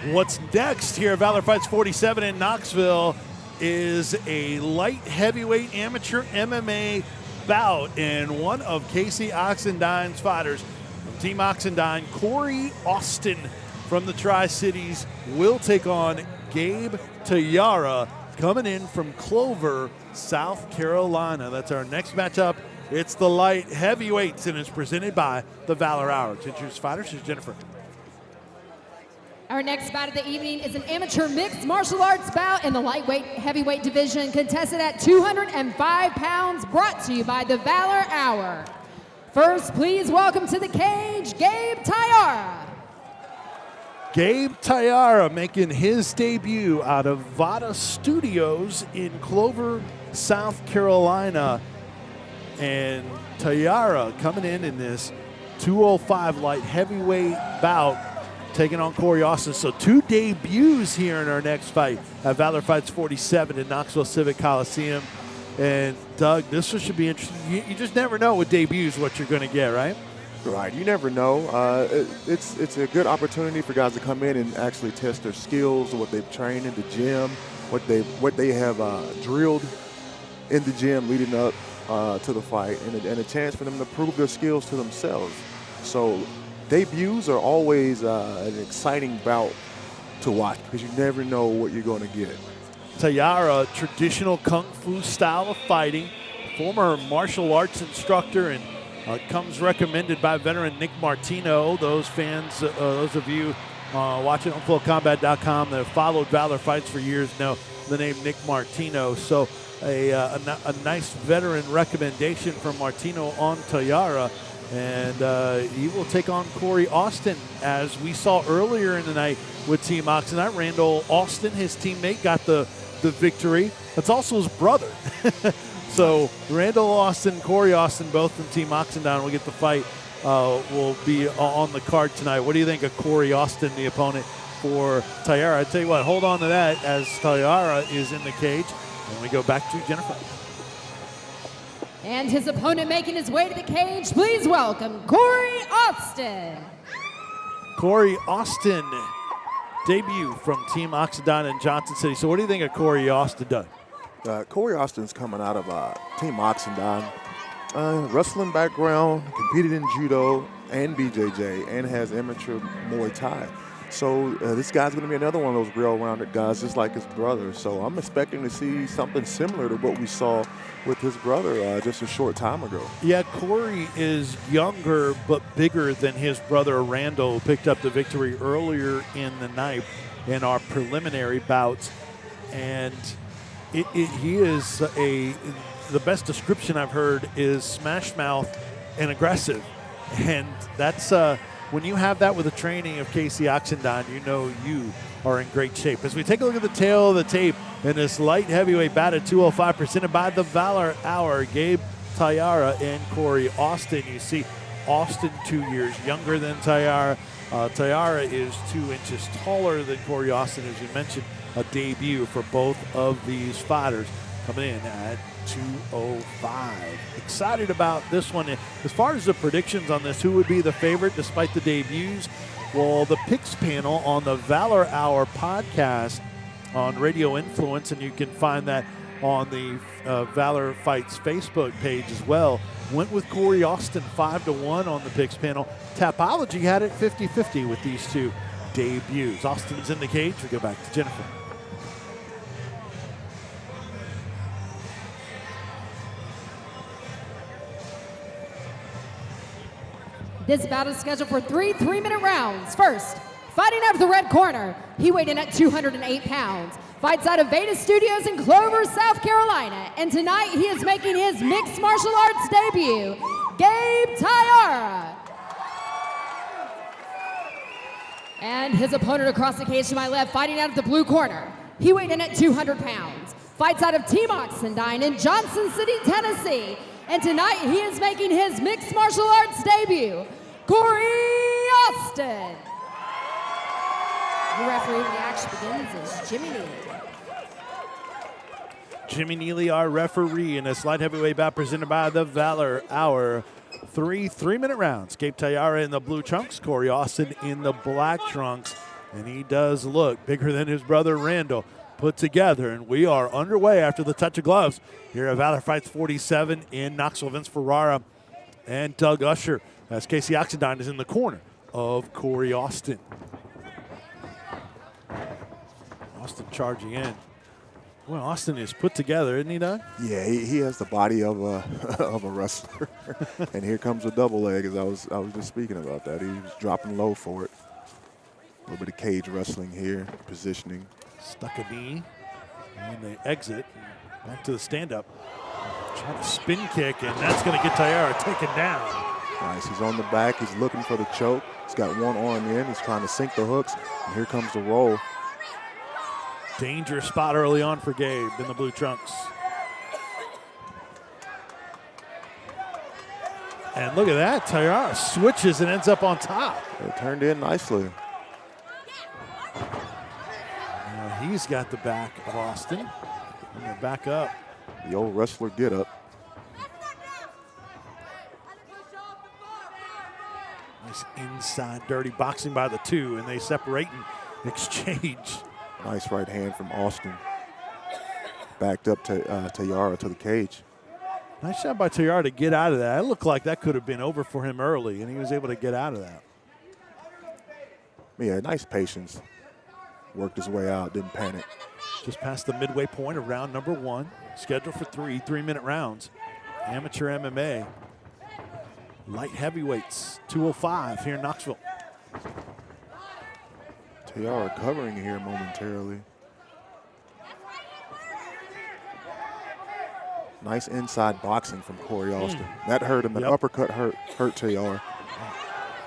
What's next here at Valor Fights 47 in Knoxville is a light heavyweight amateur MMA bout, and one of Casey Oxendine's fighters from Team Oxendine, Corey Austin from the Tri-Cities, will take on Gabe Tayara, coming in from Clover, South Carolina. That's our next matchup. It's the light heavyweights, and it's presented by the Valor Hour. To introduce fighters, is Jennifer. Our next bout of the evening is an amateur mixed martial arts bout in the lightweight heavyweight division, contested at 205 pounds, brought to you by the Valor Hour. First, please welcome to the cage, Gabe Tayara. Gabe Tayara making his debut out of Vada Studios in Clover, South Carolina. And Tayara coming in this 205 light heavyweight bout, taking on Corey Austin. So two debuts here in our next fight at Valor Fights 47 in Knoxville Civic Coliseum. And Doug, this one should be interesting. You just never know with debuts what you're going to get, right? Right, you never know. It's a good opportunity for guys to come in and actually test their skills, what they've trained in the gym, what they have drilled in the gym leading up to the fight, and a chance for them to prove their skills to themselves. So debuts are always an exciting bout to watch because you never know what you're going to get. Tayara, traditional kung fu style of fighting, former martial arts instructor, and comes recommended by veteran Nick Martino. Those fans, those of you watching on FlowCombat.com that have followed Valor Fights for years know the name Nick Martino. So a nice veteran recommendation from Martino on Tayara. And he will take on Corey Austin, as we saw earlier in the night with Team Oxendine. Randall Austin, his teammate, got the victory. That's also his brother. So Randall Austin, Corey Austin, both from Team Oxendine will get the fight. Will be on the card tonight. What do you think of Corey Austin, the opponent for Tayara? I tell you what, hold on to that as Tayara is in the cage. And we go back to Jennifer. And his opponent making his way to the cage, please welcome Corey Austin. Corey Austin, debut from Team Oxendine in Johnson City. So what do you think of Corey Austin, Doug? Corey Austin's coming out of Team Oxendine. Wrestling background, competed in judo and BJJ, and has amateur Muay Thai. So this guy's going to be another one of those well-rounded guys, just like his brother. So I'm expecting to see something similar to what we saw with his brother just a short time ago. Yeah, Corey is younger but bigger than his brother Randall, who picked up the victory earlier in the night in our preliminary bouts. And he is the best description I've heard is smash mouth and aggressive. And that's when you have that with the training of Casey Oxendine, you know you are in great shape. As we take a look at the tail of the tape in this light heavyweight bout at 205, presented by the Valor Hour, Gabe Tayara and Corey Austin. You see Austin 2 years younger than Tayara. Tayara is 2 inches taller than Corey Austin, as you mentioned. A debut for both of these fighters coming in at 205. Excited about this one. As far as the predictions on this, who would be the favorite despite the debuts? Well, the picks panel on the Valor Hour podcast on Radio Influence, and you can find that on the Valor Fights Facebook page as well, went with Corey Austin 5-1 on the picks panel. Tapology had it 50-50 with these two debuts. Austin's in the cage. We go back to Jennifer. This bout is scheduled for 3 3-minute rounds. First, fighting out of the red corner, he weighed in at 208 pounds. Fights out of Veda Studios in Clover, South Carolina. And tonight he is making his mixed martial arts debut, Gabe Tayara. And his opponent across the cage to my left, fighting out of the blue corner, he weighed in at 200 pounds. Fights out of Team Oxendine in Johnson City, Tennessee. And tonight he is making his mixed martial arts debut, Corey Austin. The referee when the action begins is Jimmy Neely. Jimmy Neely, our referee, in this light heavyweight bout presented by the Valor Hour. 3 3-minute rounds. Gabe Tayara in the blue trunks, Corey Austin in the black trunks. And he does look bigger than his brother Randall put together. And we are underway after the touch of gloves here at Valor Fights 47 in Knoxville. Vince Ferrara and Doug Usher as Casey Oxendine is in the corner of Corey Austin. Austin charging in. Well, Austin is put together, isn't he, Doug? Yeah, he has the body of a of a wrestler. And here comes a double leg, as I was just speaking about that. He was dropping low for it. A little bit of cage wrestling here, positioning. Stuck a knee, and they exit. Back to the stand-up. Trying to spin kick, and that's going to get Tayara taken down. Nice, he's on the back. He's looking for the choke. He's got one arm in. He's trying to sink the hooks, and here comes the roll. Dangerous spot early on for Gabe in the blue trunks. And look at that, Tayara switches and ends up on top. It turned in nicely. Now he's got the back of Austin. And they're back up. The old wrestler get up. Nice inside dirty boxing by the two, and they separate and exchange. Nice right hand from Austin. Backed up to Tayara to the cage. Nice shot by Tayara to get out of that. It looked like that could have been over for him early, and he was able to get out of that. Yeah, nice patience. Worked his way out, didn't panic. Just past the midway point of round number one. Scheduled for 3-minute rounds. Amateur MMA. Light heavyweights, 205 here in Knoxville. Tayara covering here momentarily. Nice inside boxing from Corey Austin. That hurt him. That uppercut hurt Tayara.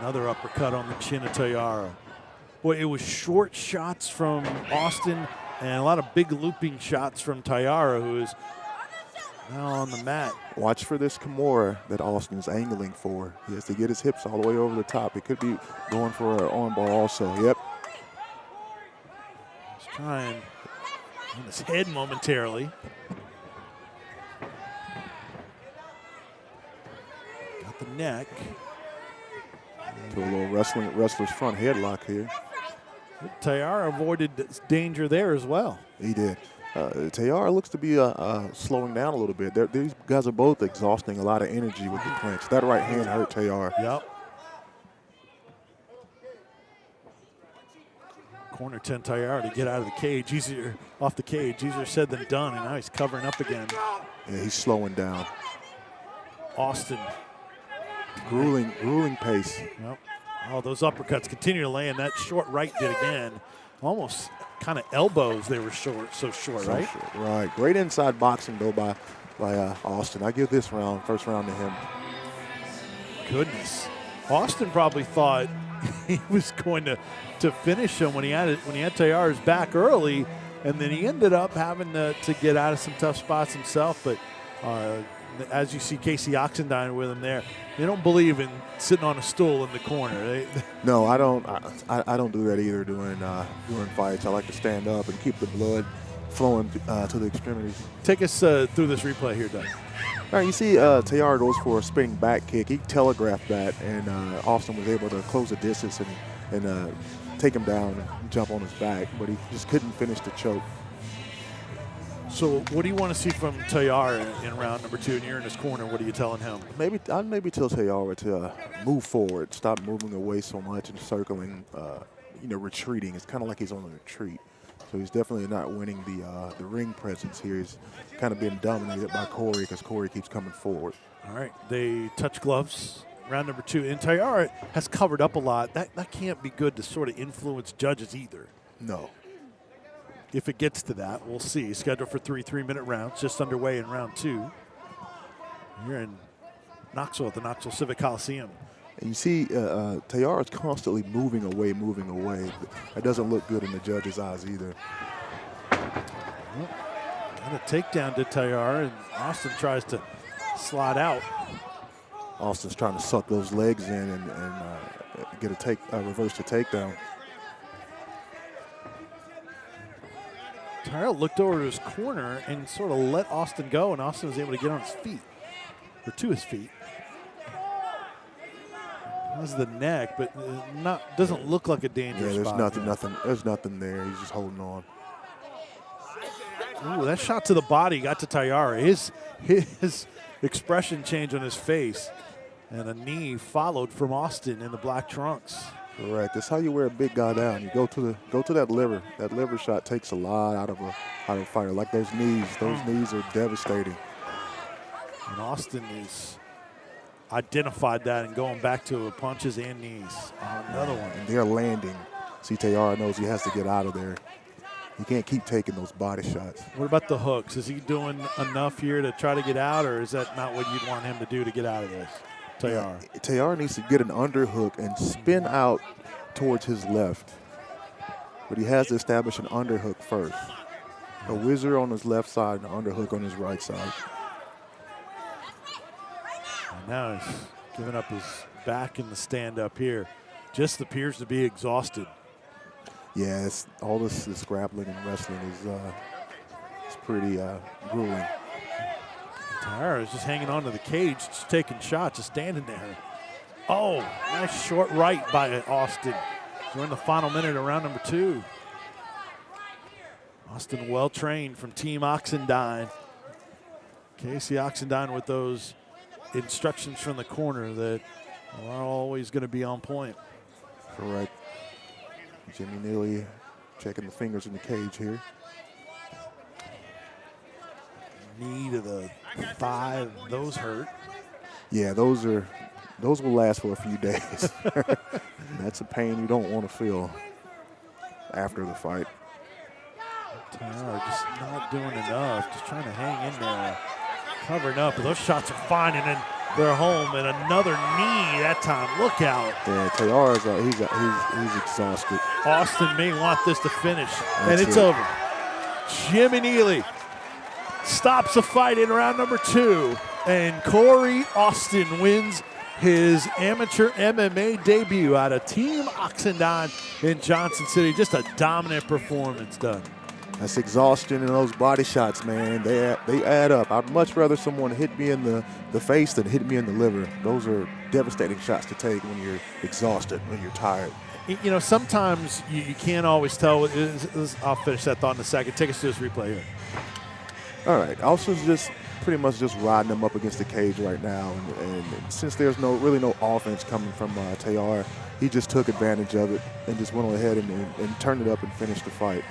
Another uppercut on the chin of Tayara. Boy, it was short shots from Austin and a lot of big looping shots from Tayara, who is now on the mat. Watch for this Kimura that Austin is angling for. He has to get his hips all the way over the top. He could be going for an armbar also. Yep. He's trying on his head momentarily. Got the neck. To a little wrestler's front headlock here. Tayara avoided danger there as well. He did. Tayara looks to be slowing down a little bit. These guys are both exhausting a lot of energy with the clinch. That right hand hurt Tayara. Yep. Corner 10 Tayara to get out of the cage. Easier off the cage. Easier said than done, and now he's covering up again. Yeah, he's slowing down. Austin. Grueling pace. Yep. Oh, those uppercuts continue to land. That short right did again. Almost kind of elbows. They were short, so short, right? Short. Right. Great inside boxing though by Austin. I give this first round to him. Goodness. Austin probably thought he was going to finish him when he had Tayara's back early, and then he ended up having to get out of some tough spots himself. But as you see Casey Oxendine with him there, they don't believe in sitting on a stool in the corner. No, I don't. I don't do that either during fights. I like to stand up and keep the blood flowing to the extremities. Take us through this replay here, Doug. All right, you see Tayara goes for a spinning back kick. He telegraphed that, and Austin was able to close the distance and take him down and jump on his back, but he just couldn't finish the choke. So what do you want to see from Tayara in round number 2? And you're in his corner. What are you telling him? I'd maybe tell Tayara to move forward, stop moving away so much and circling, retreating. It's kind of like he's on a retreat. So he's definitely not winning the ring presence here. He's kind of being dominated by Corey because Corey keeps coming forward. All right, they touch gloves. Round number 2. And Tayara has covered up a lot. That can't be good to sort of influence judges either. No. If it gets to that, we'll see. Scheduled for 3-minute rounds, just underway in round 2. You're in Knoxville at the Knoxville Civic Coliseum. And you see Tayara's constantly moving away. That doesn't look good in the judge's eyes either. Well, got a takedown to Tayara, and Austin tries to slide out. Austin's trying to suck those legs in and get reverse the takedown. Tayara looked over to his corner and sort of let Austin go, and Austin was able to get on his feet, or to his feet. How's the neck, but doesn't look like a dangerous there's spot. There's nothing there. He's just holding on. Ooh, that shot to the body got to Tayara. His expression changed on his face, and a knee followed from Austin in the black trunks. Correct. That's how you wear a big guy down. You go to that liver. That liver shot takes a lot out of a fighter. Like those knees. Those knees are devastating. And Austin is identified that and going back to punches and knees. Another one. And they're landing. See, Tayara knows he has to get out of there. He can't keep taking those body shots. What about the hooks? Is he doing enough here to try to get out, or is that not what you'd want him to do to get out of this? Tayara. Tayara needs to get an underhook and spin out towards his left. But he has to establish an underhook first. A whizzer on his left side and an underhook on his right side. And now he's giving up his back in the stand up here. Just appears to be exhausted. Yeah, all this grappling and wrestling is it's pretty grueling. Tayara is just hanging on to the cage, just taking shots, just standing there. Oh, nice short right by Austin. We're in the final minute of round number 2. Austin well trained from Team Oxendine. Casey Oxendine with those instructions from the corner that are always going to be on point. Correct. Jimmy Neely checking the fingers in the cage here. Knee to the thigh, those hurt. Yeah, those will last for a few days. That's a pain you don't want to feel after the fight. Tayara just not doing enough, just trying to hang in there, covering up. But those shots are fine, and then they're home, and another knee that time. Look out. Yeah, Tayara's he's exhausted. Austin may want this to finish, and it's over. Jimmy Neely stops the fight in round number 2, and Corey Austin wins his amateur MMA debut out of Team Oxendine in Johnson City. Just a dominant performance done. That's exhaustion and those body shots, man. They add up. I'd much rather someone hit me in the face than hit me in the liver. Those are devastating shots to take when you're exhausted, when you're tired. You know, sometimes you can't always tell. I'll finish that thought in a second. Take us to this replay here. All right. Austin's just pretty much just riding him up against the cage right now. And since there's really no offense coming from Tayara, he just took advantage of it and just went ahead and turned it up and finished the fight.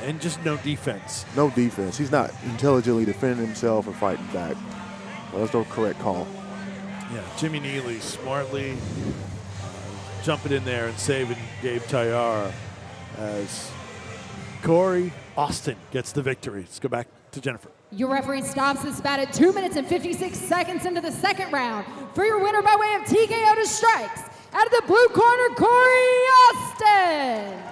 And just no defense. No defense. He's not intelligently defending himself or fighting back. Well, that's no correct call. Yeah, Jimmy Neely smartly jumping in there and saving Gabe Tayara as Corey Austin gets the victory. Let's go back to Jennifer. Your referee stops this bout at 2 minutes and 56 seconds into the second round. For your winner by way of TKO to strikes, out of the blue corner, Corey Austin.